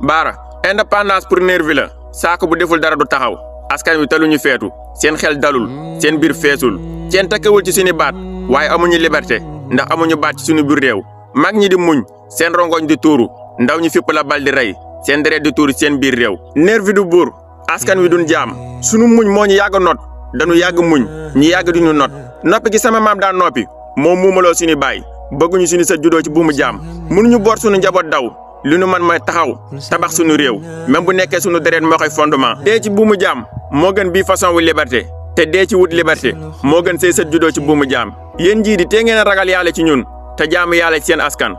Baara indépendance pour nervi la saako bu deful dara du taxaw askan wi taluñu feetu seen xel dalul seen biir feesul seen takkawul ci suñu baat waaye amuñu liberté ndax amuñu baat ci suñu biir réew mag ñi di muñ seen rongoñ di tuuru ndaw ñi fipp la bal di rey seen deret di tuuru seen biir réew nervi du buur askan wi duñ jaam sunu muñ moo ñu yàgg not dañu yàgg muñ ñi yàgg duñu not noppi gi sama maam daan noppi moo muumaloo suñu baay bëgguñu suñu sa juddoo ci buumu jaam mënuñu boot suñu njaboot daw li nu man mooy taxaw tabax suñu réew même bu nekkee suñu deret moo koy fondement dee ci buumu jaam moo gën bii façon wu liberté te dee ci wut liberté moo gën say sët juddoo ci buumu jaam yéen jii di tee ngeen a ragal yàlla ci ñun te jaamu yàlla ci seen askan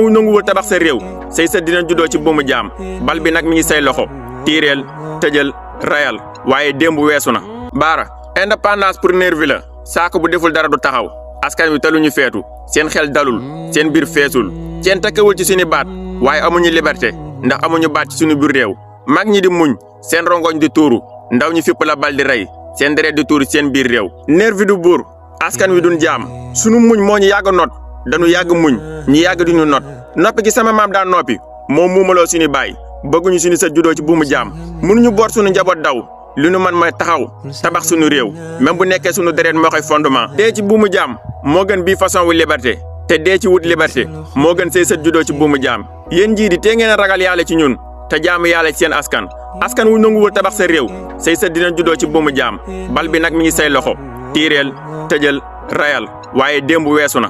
wu nanguwul tabax sa réew say sët dina juddoo ci buumu jaam bal bi nag mi ngi say loxo tiireel tëjal rayal waaye démb weesu na Baara indépendance pour nervi la saako bu deful dara du taxaw askan wi taluñu feetu seen xel dalul seen biir feesul seen takkawul ci suñu baat waaye amuñu liberté ndax amuñu baat ci suñu biir réew mag ñi di muñ seen rongoñ di tuuru ndaw ñi fipp la bal di rey seen deret di tuuru seen biir réew nervi du buur askan wi duñ jaam sunu muñ moo ñu yàgg not dañu yàgg muñ ñi yàgg duñu not noppi gi sama maam daan noppi moo muumaloo suñu baay bëgguñu suñu sa juddoo ci buumu jaam mënuñu boot suñu njaboot daw li nu man mooy taxaw tabax suñu réew même bu nekkee suñu deret moo koy fondement dee ci buumu jaam moo gën bii façon wu liberté te dee ci wut liberté moo gën say sët juddoo ci buumu jaam yéen jii di tee ngeen a ragal yàlla ci ñun te jaamu yàlla ci seen askan wu nanguwul tabax sa réew say sët dina juddoo ci buumu jaam bal bi nag mi ngi say loxo tiireel tëjal rayal waaye démb weesu na